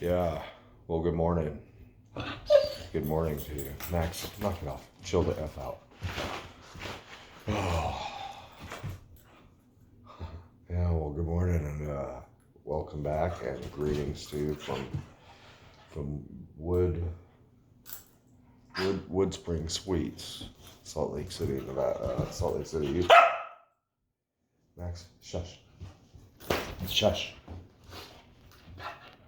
Yeah. Well, good morning. Good morning to you. Max, knock it off. Chill the F out. Oh. Yeah, well, good morning and welcome back and greetings to you from Wood Spring Suites, Salt Lake City, Nevada, Salt Lake City, Utah. Max, shush. Shush.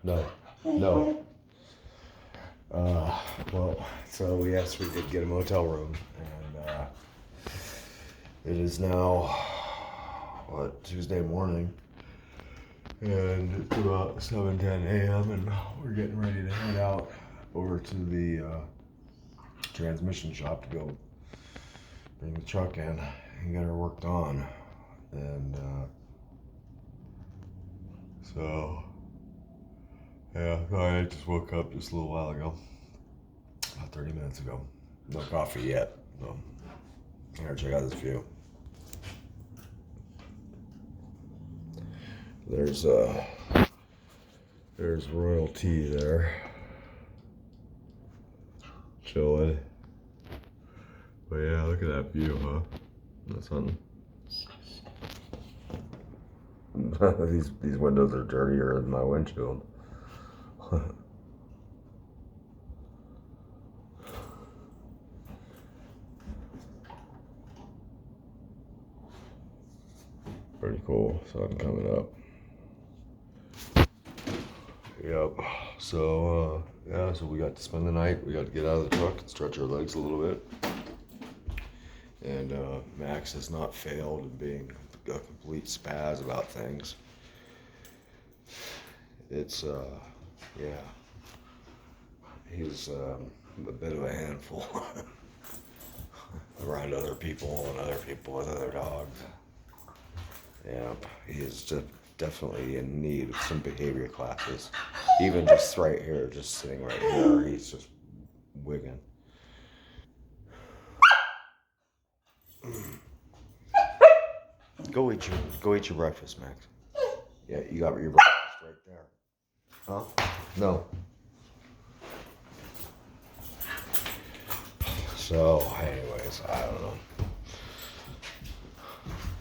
No. No. Well, so yes, we did get a motel room, and it is now, Tuesday morning, and it's about 7:10 a.m., and we're getting ready to head out over to the transmission shop to go bring the truck in and get her worked on, and so, yeah, I just woke up just a little while ago. About 30 minutes ago. No coffee yet, so I'm gonna check out this view. There's royalty there, chilling. But yeah, look at that view, huh? That's something. These windows are dirtier than my windshield. Pretty cool. Sun coming up. Yep. So so we got to spend the night. We got to get out of the truck and stretch our legs a little bit. And Max has not failed in being a complete spaz about things. It's he's a bit of a handful around other people and other people with other dogs. Yep, he's just definitely in need of some behavior classes. Even just right here, just sitting right here, he's just wigging. Go eat your breakfast, Max. Yeah, you got your breakfast right there. Huh? No. So, anyways, I don't know.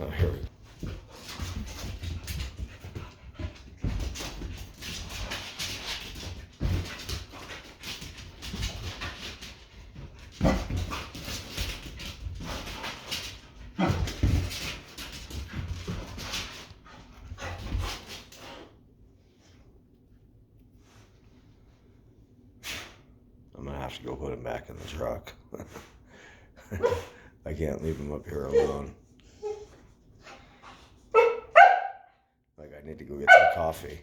Oh, here we go. I'm gonna have to go put him back in the truck. I can't leave him up here alone. Like, I need to go get some coffee.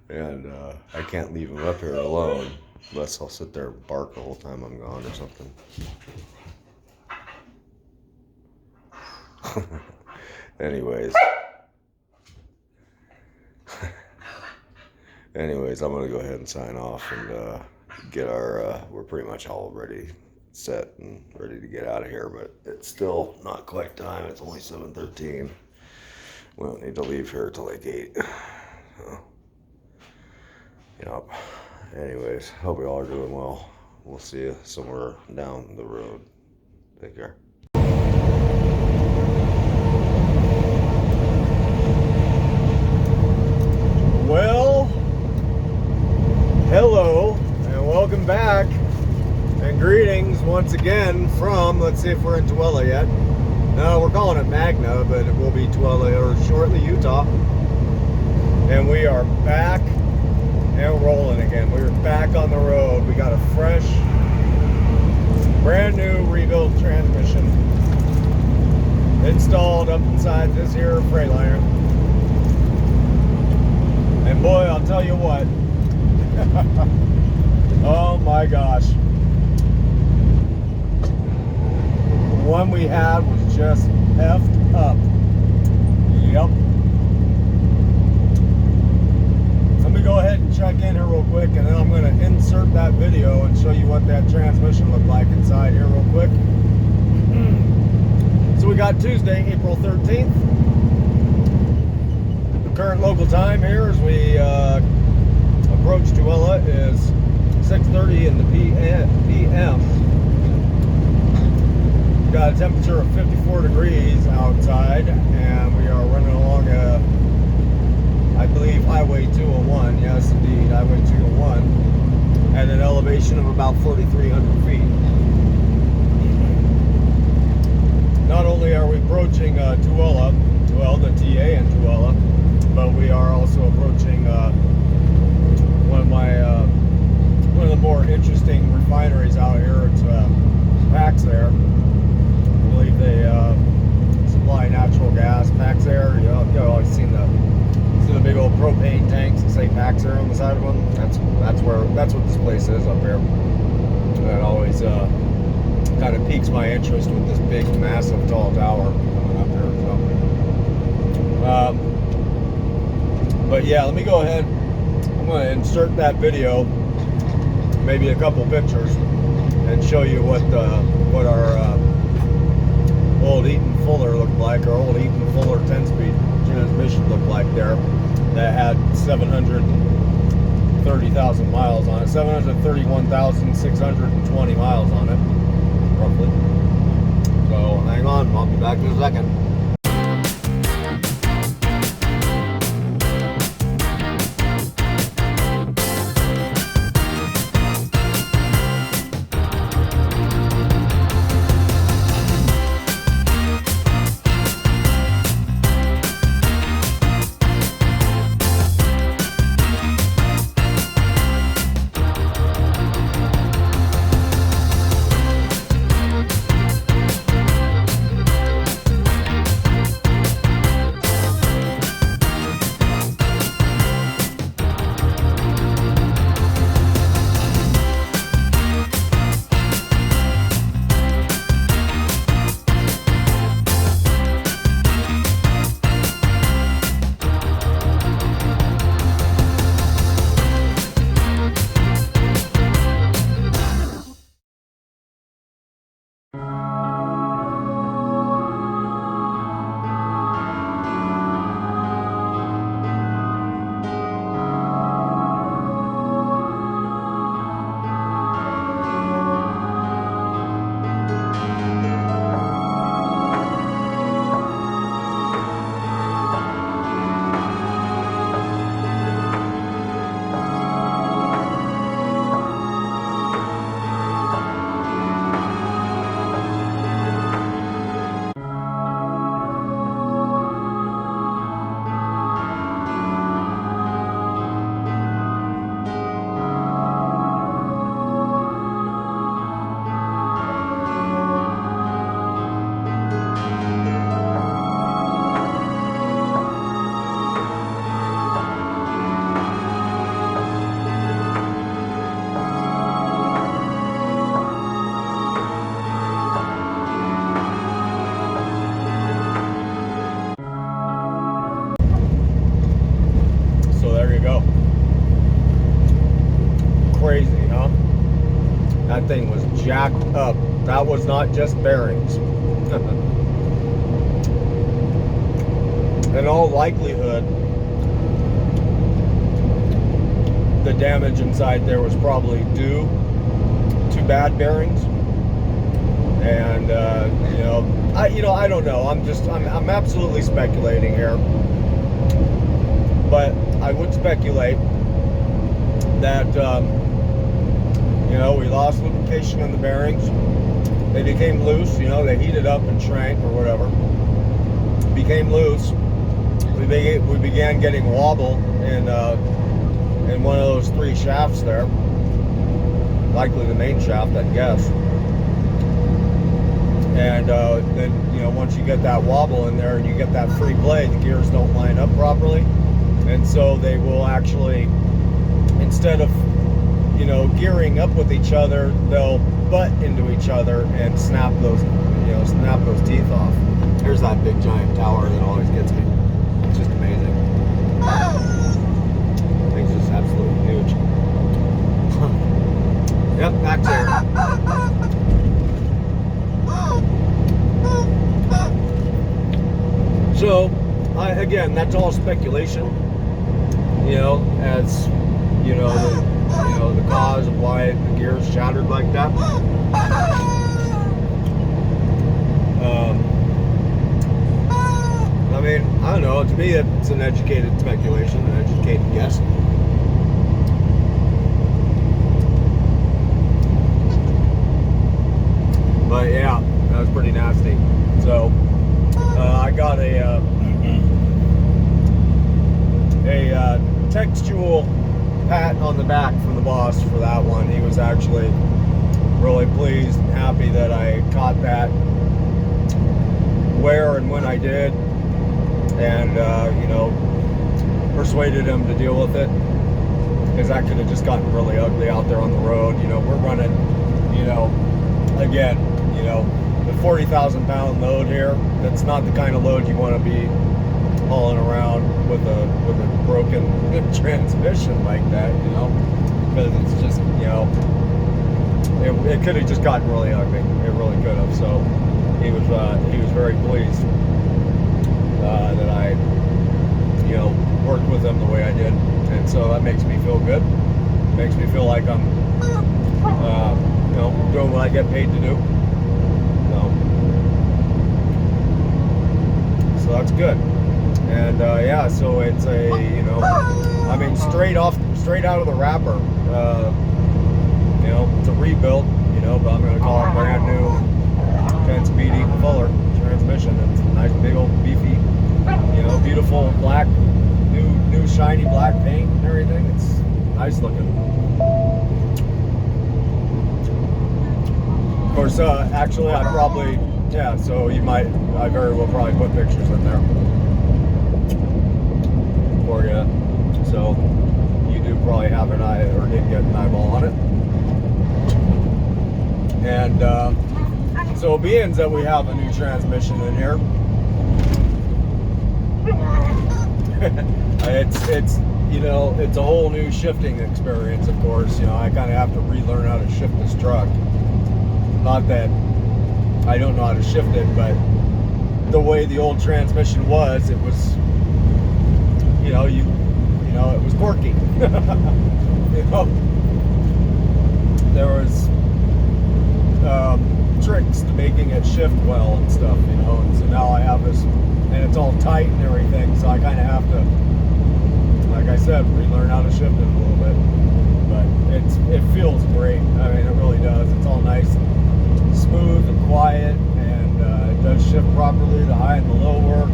And I can't leave him up here alone unless I'll sit there and bark the whole time I'm gone or something. Anyways, I'm gonna go ahead and sign off and get our, we're pretty much all ready, set and ready to get out of here, but it's still not quite time. It's only 7:13. We don't need to leave here till like 8. So, yep. Anyways, hope you all are doing well. We'll see you somewhere down the road. Take care. Well, hello and welcome back and greetings once again from, let's see if we're in Tooele yet. No, we're calling it Magna, but it will be Tooele or shortly Utah. And we are back and rolling again. We're back on the road. We got a fresh, brand new rebuilt transmission installed up inside this here Freightliner. And boy, I'll tell you what. Oh my gosh. The one we had was just effed up. Yep. Let me go ahead and check in here real quick, and then I'm going to insert that video and show you what that transmission looked like inside here real quick. So we got Tuesday, April 13th. The current local time here is we temperature of 54 degrees outside, and we are running along I believe Highway 201. Yes, indeed, Highway 201, at an elevation of about 4,300 feet. Not only are we approaching Tooele, the TA in Tooele, but we are also approaching one of the more interesting refineries out here. It's Praxair. I believe they supply natural gas. Praxair, you've always seen the big old propane tanks that say Praxair on the side of them. That's what this place is up here. And it always kind of piques my interest with this big, massive, tall tower coming up here. So, but yeah, let me go ahead. I'm going to insert that video, maybe a couple pictures, and show you what our old Eaton Fuller looked like. Our old Eaton Fuller 10-speed transmission looked like there. That had 730,000 miles on it, 731,620 miles on it, roughly. So hang on, I'll be back in a second. Crazy, huh? That thing was jacked up. That was not just bearings. In all likelihood, the damage inside there was probably due to bad bearings. And I don't know. I'm absolutely speculating here. But I would speculate that we lost lubrication in the bearings. They became loose. They heated up and shrank or whatever. Became loose. We began getting wobble in one of those three shafts there. Likely the main shaft, I'd guess. And then once you get that wobble in there and you get that free play, the gears don't line up properly, and so they will actually, instead of gearing up with each other, they'll butt into each other and snap those teeth off. Here's that big giant tower that always gets me. It's just amazing. The thing's just absolutely huge. Yep, back there. So, again, that's all speculation. As the cause of why the gears shattered like that. I mean, I don't know. To me, it's an educated speculation, an educated guess. But yeah, that was pretty nasty. So I got a textual pat on the back from the boss for that one. He was actually really pleased and happy that I caught that where and when I did, and you know, persuaded him to deal with it, because that could have just gotten really ugly out there on the road. You know, we're running, you know, again, you know, the 40,000 pound load here, that's not the kind of load you want to be hauling around with a broken transmission like that, you know, because it's just, you know, it could have just gotten really ugly. It really could have. So he was very pleased that I, you know, worked with him the way I did, and so that makes me feel good. Makes me feel like I'm, you know, doing what I get paid to do. So that's good. And yeah, so it's a, you know, I mean, straight out of the wrapper. You know, it's a rebuild, you know, but I'm going to call it brand new 10-speed Eaton Fuller transmission. It's a nice big old beefy, you know, beautiful black, new shiny black paint and everything. It's nice looking. Of course, actually, I probably, yeah, so I very well probably put pictures in there for you. So you do probably have an eye, or did get an eyeball on it. And so being that we have a new transmission in here, it's you know, it's a whole new shifting experience. Of course, you know, I kind of have to relearn how to shift this truck. Not that I don't know how to shift it, but the way the old transmission was, it was, you know, it was quirky. You know, there was tricks to making it shift well and stuff, you know, and so now I have this, and it's all tight and everything, so I kind of have to, like I said, relearn how to shift it a little bit. But it feels great. I mean, it really does. It's all nice and smooth and quiet, and it does shift properly. The high and the low work.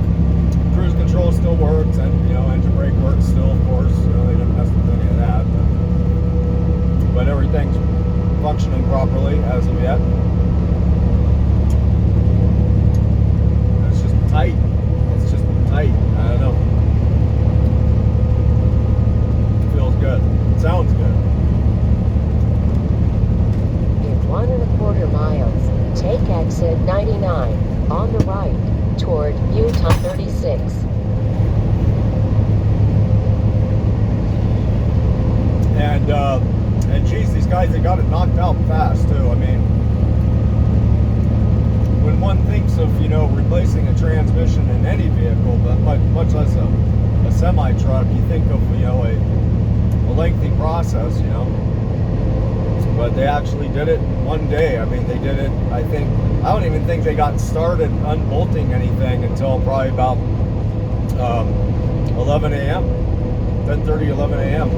Cruise control still works, and you know, engine brake works still, of course. You know, they didn't mess with any of that, but everything's functioning properly as of yet. It's just tight. It's just tight. I don't know. It feels good. It sounds good. In 1.25 miles, take exit 99 on the right toward Utah 36. And geez, these guys, they got it knocked out fast too. I mean, when one thinks of, you know, replacing a transmission in any vehicle, but much less a semi truck, you think of, you know, a lengthy process, you know. But they actually did it in one day. I mean, they did it, I don't even think they got started unbolting anything until probably about 11 a.m. 10:30, 11 a.m.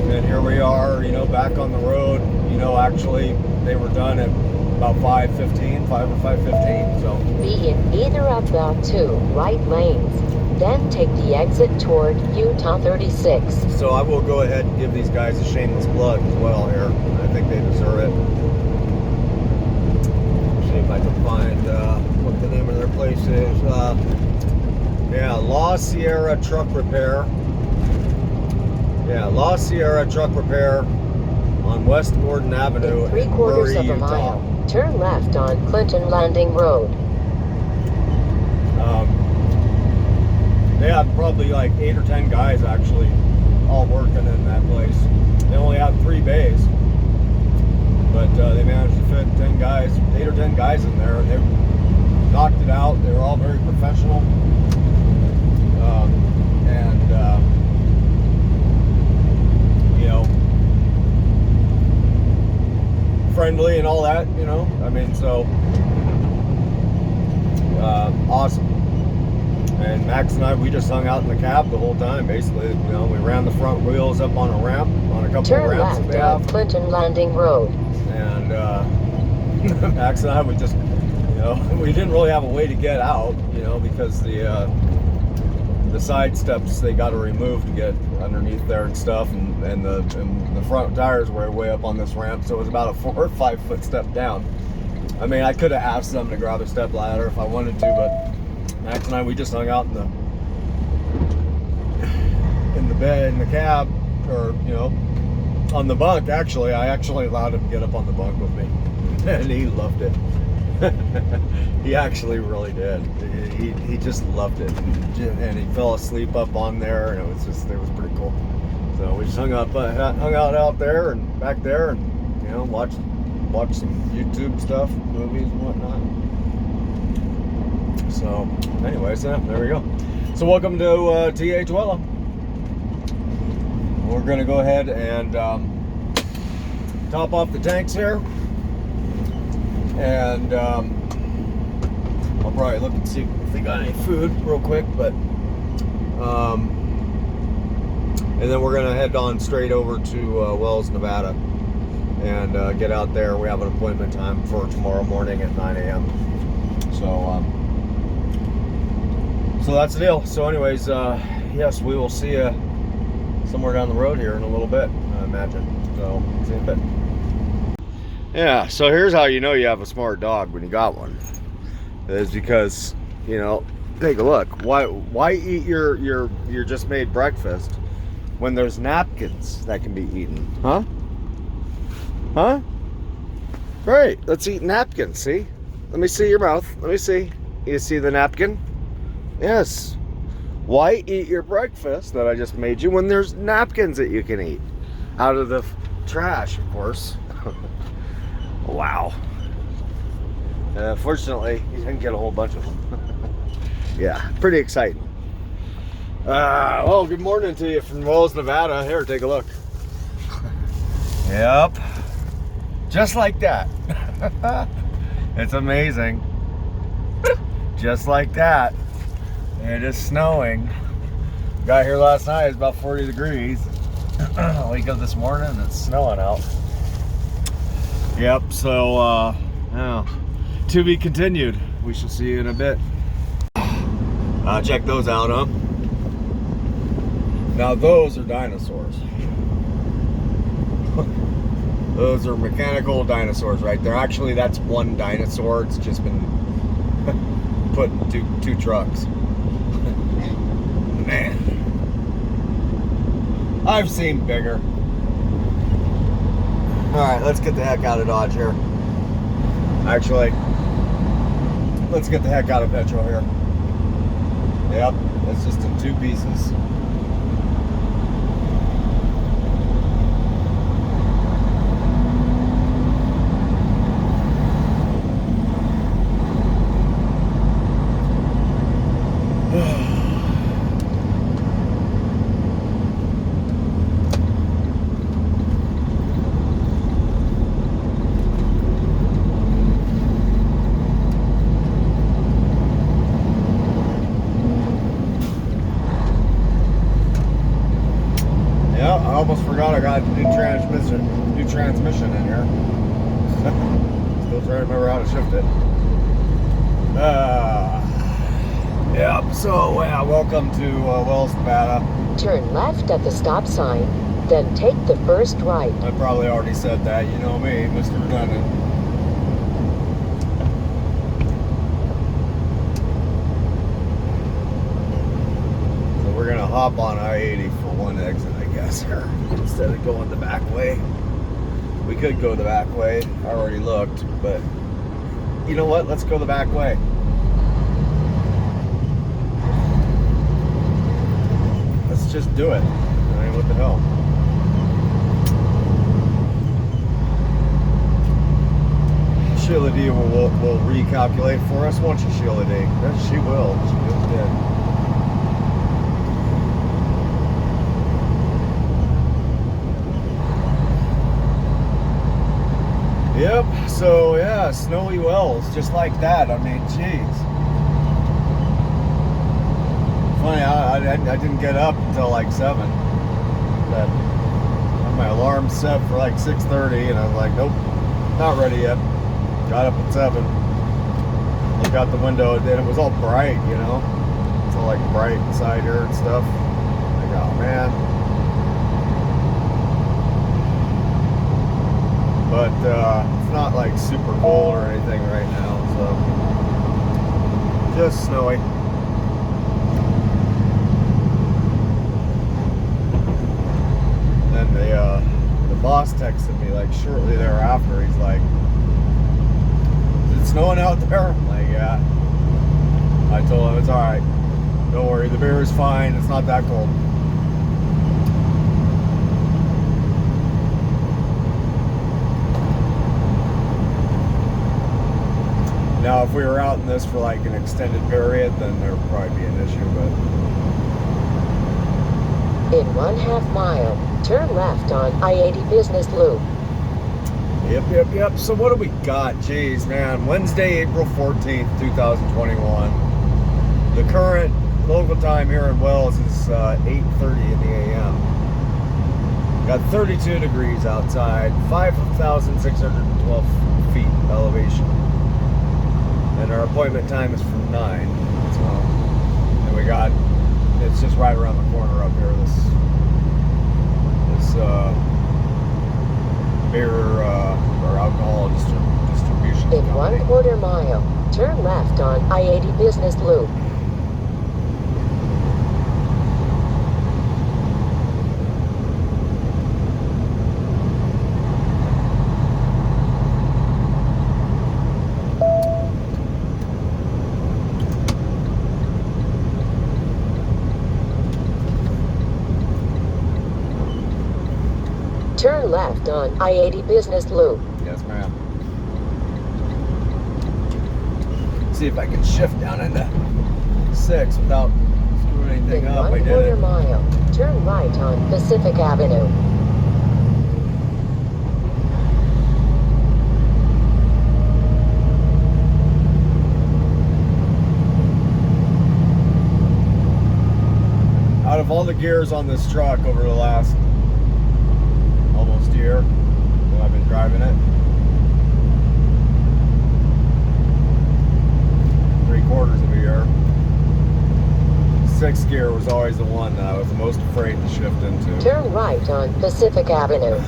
And here we are, you know, back on the road. You know, actually, they were done at about 5:15, 5 or 5:15. So Be in either of the two right lanes. Then take the exit toward Utah 36. So I will go ahead and give these guys a shameless plug as well here. I think they deserve it. See if I can find what the name of their place is. Yeah, La Sierra Truck Repair. Yeah, La Sierra Truck Repair on West Gordon Avenue In 3/4 Murray, of a Utah. mile, turn left on Clinton Landing Road. They had probably like 8 or 10 guys actually all working in that place. They only had 3 bays, but they managed to fit 10 guys, 8 or 10 guys in there, and they knocked it out. They were all very professional, and you know, friendly and all that. You know, I mean, so awesome. And Max and I, we just hung out in the cab the whole time, basically. You know, we ran the front wheels up on a ramp, on a couple Turn of ramps that left they have. on Clinton Landing Road. And Max and I would just, you know, we didn't really have a way to get out, you know, because the side steps they got to remove to get underneath there and stuff, and the front tires were way up on this ramp, so it was about a 4 or 5 foot step down. I mean, I could have asked them to grab a step ladder if I wanted to, but Max and I, we just hung out in the bed, in the cab, or, you know, on the bunk. Actually, I actually allowed him to get up on the bunk with me, and he loved it. He actually really did. He just loved it, and he fell asleep up on there, and it was pretty cool. So we just hung out out there and back there, and, you know, watched some YouTube stuff, movies and whatnot. So, anyways, there we go. So welcome to TA Tooele. We're gonna go ahead and top off the tanks here, and I'll probably look and see if they got any food real quick, but and then we're gonna head on straight over to Wells, Nevada, and get out there. We have an appointment time for tomorrow morning at 9 a.m. So that's the deal. So anyways, yes, we will see you somewhere down the road here in a little bit, I imagine. So see you in a bit. Yeah, so here's how you know you have a smart dog when you got one. Is because, you know, take a look. Why eat your just made breakfast when there's napkins that can be eaten? Huh? Great, let's eat napkins. See? Let me see your mouth. Let me see. You see the napkin? Yes. Why eat your breakfast that I just made you when there's napkins that you can eat? Out of the trash, of course. Wow. Fortunately, you didn't get a whole bunch of them. Yeah, pretty exciting. Well, good morning to you from Wells, Nevada. Here, take a look. Yep. Just like that. It's amazing. Just like that. It is snowing. Got here last night, it's about 40 degrees. Wake up this morning and it's snowing out. Yep, so yeah, to be continued. We shall see you in a bit. Check those out, huh? Now those are dinosaurs. Those are mechanical dinosaurs right there. Actually, that's one dinosaur. It's just been put in two trucks. Man, I've seen bigger. Alright, let's get the heck out of Dodge here. Actually, let's get the heck out of Petro here. Yep, it's just in 2 pieces. Yeah, I almost forgot I got new transmission in here. Still trying to remember how to shift it. Yep, so yeah, welcome to Wells, Nevada. Turn left at the stop sign, then take the first right. I probably already said that, you know me, Mr. Redundant. So we're gonna hop on I-80 for one exit, I guess, here, instead of going the back way. We could go the back way, I already looked, but you know what, let's go the back way. Let's just do it. I mean, what the hell? Sheila D will recalculate for us, won't you, Sheila D? Yes, she will. She just did. Yep, so yeah, snowy Wells, just like that. I mean, geez. funny. I didn't get up until like 7. That had my alarm set for like 6:30, and I was like, nope, not ready yet. Got up at 7. Looked out the window, and it was all bright, you know. It's all like bright inside here and stuff. Like, oh man. But it's not like super cold or anything right now, so just snowy. Then the boss texted me like shortly thereafter. He's like, "Is it snowing out there?" I'm like, "Yeah." I told him it's all right. Don't worry, the beer is fine. It's not that cold. Now, if we were out in this for like an extended period, then there would probably be an issue, but... In 1/2 mile, turn left on I-80 Business Loop. Yep. So what do we got? Jeez, man. Wednesday, April 14th, 2021. The current local time here in Wells is 8:30 in the a.m. Got 32 degrees outside, 5,612 feet elevation. And our appointment time is from 9. So, and we got, it's just right around the corner up here, this beer or alcohol distribution In company. 1/4 mile, turn left on I-80 Business Loop. Turn left on I-80 Business Loop. Yes, ma'am. See if I can shift down into 6 without screwing anything In up. I did 1/4 it. mile, turn right on Pacific Avenue. Out of all the gears on this truck over the last almost year that I've been driving it, 3/4 of a year, 6th gear was always the one that I was the most afraid to shift into. Turn right on Pacific Avenue.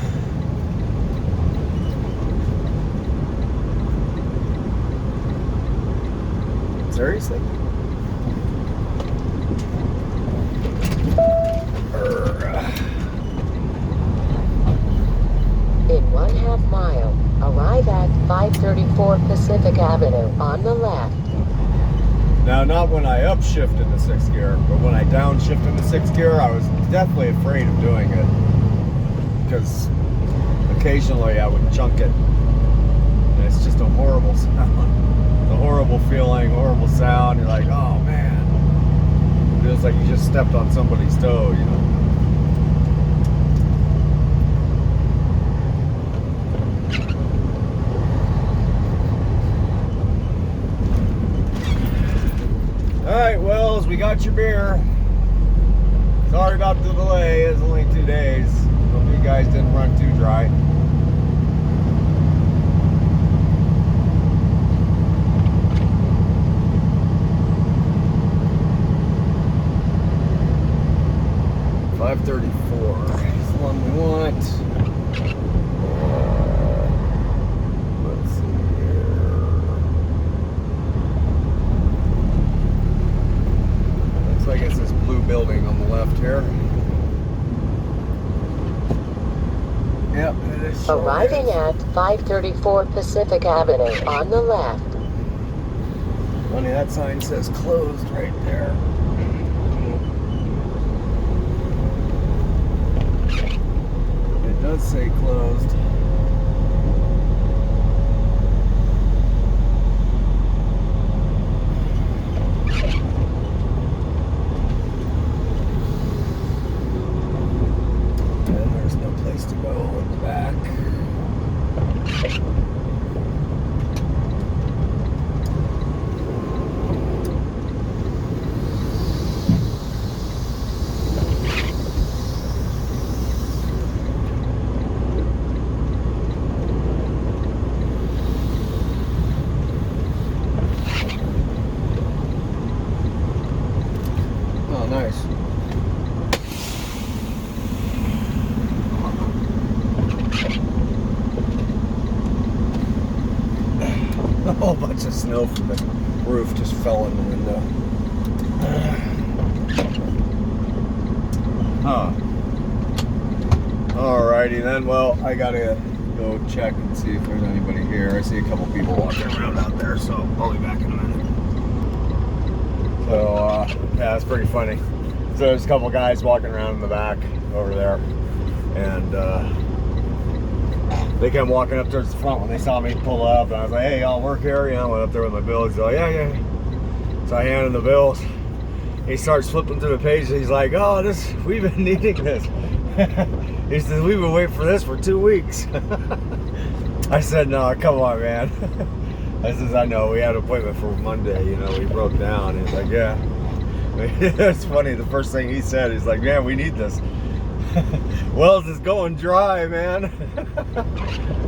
Seriously? In 1/2 mile, arrive at 534 Pacific Avenue on the left. Now, not when I upshift into 6th gear, but when I downshift into 6th gear, I was definitely afraid of doing it. Because occasionally I would chunk it. And it's just a horrible sound. It's a horrible feeling, horrible sound. You're like, oh man. It feels like you just stepped on somebody's toe, you know. Alright, Wells, we got your beer. Sorry about the delay, it's only 2 days. Hope you guys didn't run too dry. $5.34 is the one we want. Let's see here. Looks like it's this blue building on the left here. Yep, it is. Arriving at 534 Pacific Avenue on the left. Funny, that sign says closed right there. It does say closed. And there's no place to go in the back. whole bunch of snow from the roof just fell in the window. Huh. Alrighty then, well, I gotta go check and see if there's anybody here. I see a couple people walking around out there, so I'll be back in a minute. So, yeah, it's pretty funny. So there's a couple guys walking around in the back over there, and they came walking up towards the front when they saw me pull up, and I was like, hey, y'all work here? I went up there with my bills. He's like, yeah. So I handed him the bills. He starts flipping through the pages. He's like, oh, we've been needing this. He says, we've been waiting for this for 2 weeks. I said, no, come on, man. I says, I know, we had an appointment for Monday, we broke down. He's like, yeah. It's funny, the first thing he said, he's like, man, we need this. Wells is going dry, man.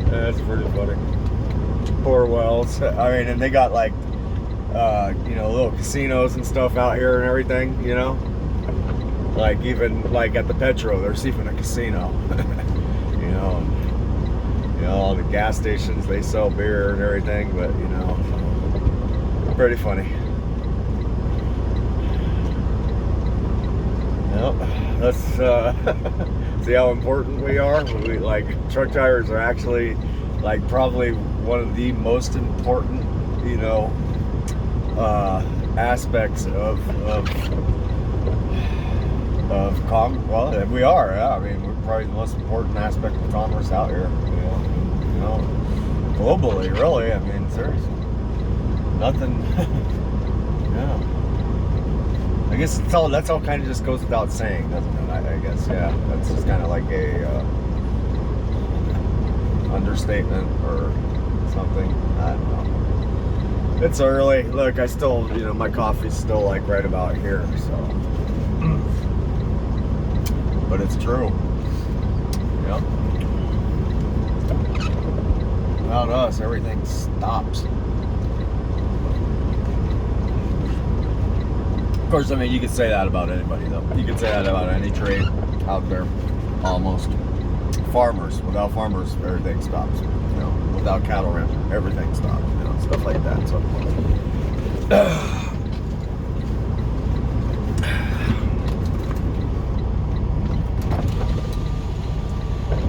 That's pretty funny. Poor Wells. I mean, and they got like, little casinos and stuff out here and everything, like even like at the Petro, there's even a casino. All the gas stations, they sell beer and everything, but pretty funny. Well, let's see how important we are. We like truck drivers are actually like probably one of the most important, aspects of well, we are. Yeah. I mean, we're probably the most important aspect of commerce out here. Globally, really. I mean, seriously, nothing. Yeah. I guess that's all kind of just goes without saying, doesn't it? I guess, yeah. That's just kind of like a understatement or something. I don't know. It's early. Look, I still, my coffee's still like right about here, so. But it's true. Yep. Without us, everything stops. Of course, I mean, you could say that about anybody, though. You could say that about any trade out there, almost. Farmers. Without farmers, everything stops. Without cattle ranchers, everything stops. Stuff like that.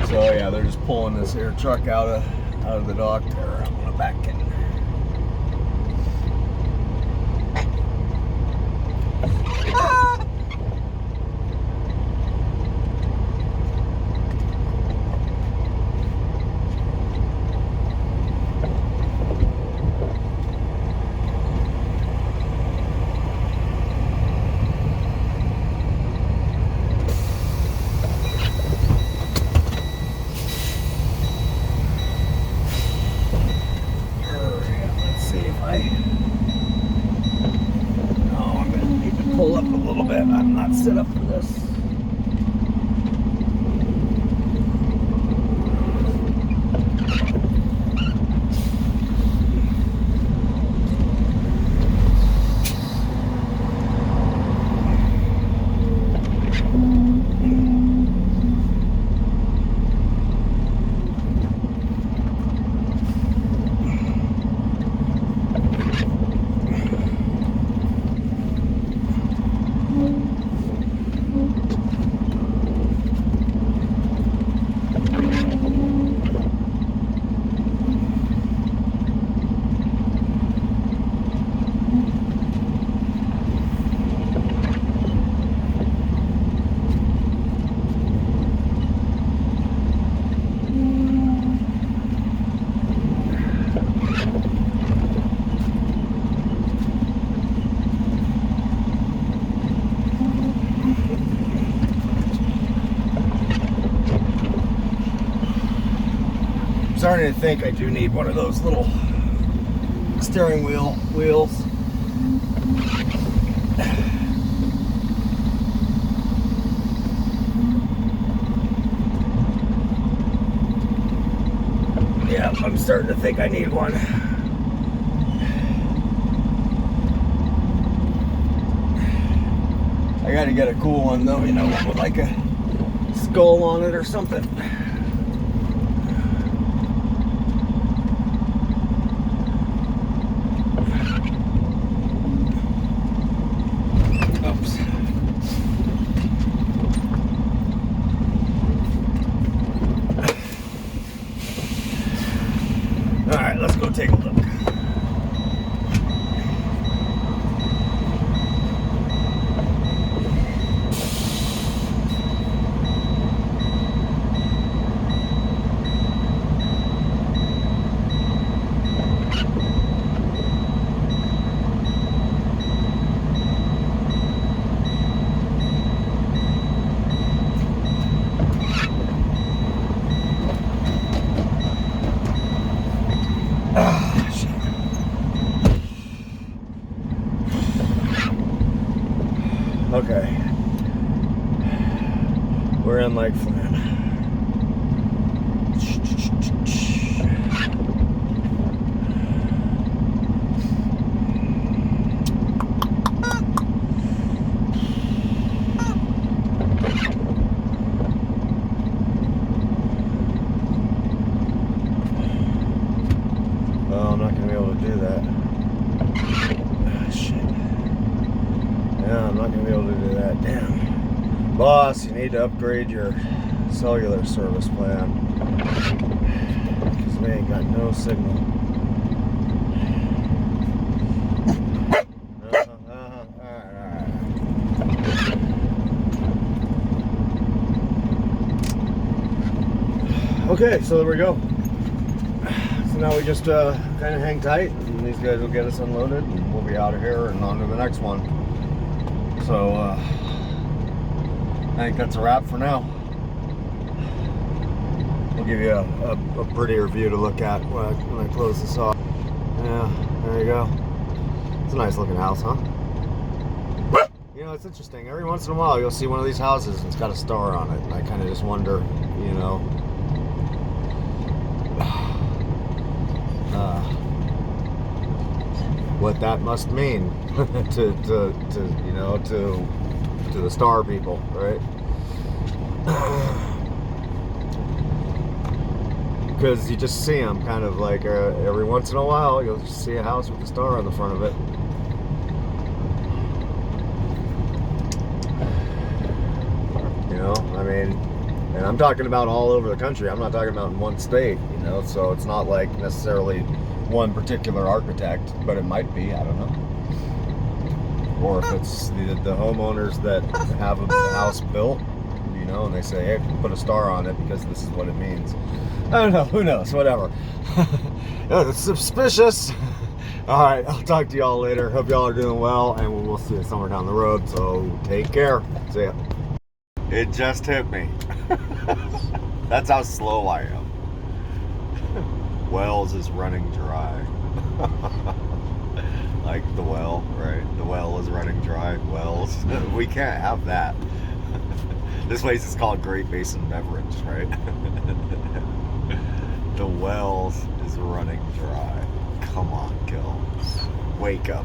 So yeah, they're just pulling this here truck out of the dock there. I'm gonna back in. Pull up a little bit. I'm not set up for this. Starting to think I do need one of those little steering wheels. Yeah, I'm starting to think I need one. I gotta get a cool one though, one with like a skull on it or something. run like flame. Well, I'm not going to be able to do that. Ah, shit. Yeah, I'm not going to be able to do that. Damn. Boss, you need to upgrade your cellular service plan. Because we ain't got no signal. Okay, so there we go. So now we just kind of hang tight, and these guys will get us unloaded, and we'll be out of here and on to the next one. So I think that's a wrap for now. We'll give you a prettier view to look at when I close this off. Yeah, there you go. It's a nice looking house, huh? You know, it's interesting. Every once in a while, you'll see one of these houses and it's got a star on it, and I kind of just wonder, you know, what that must mean to you know, to the star people, right? Because you just see them kind of like every once in a while, you'll just see a house with a star on the front of it. You know, I mean, and I'm talking about all over the country. I'm not talking about in one state, you know, so it's not like necessarily one particular architect, but it might be, I don't know. Or if it's the homeowners that have a house built, you know, and they say, hey, put a star on it because this is what it means. I don't know, who knows, whatever. It's suspicious. All right, I'll talk to y'all later. Hope y'all are doing well, and we'll see you somewhere down the road, so take care. See ya. It just hit me. That's how slow I am. Wells is running dry. Like the well, right? The well is running dry. Wells. We can't have that. This place is called Great Basin Beverage, right? The Wells is running dry. Come on, Gil. Wake up.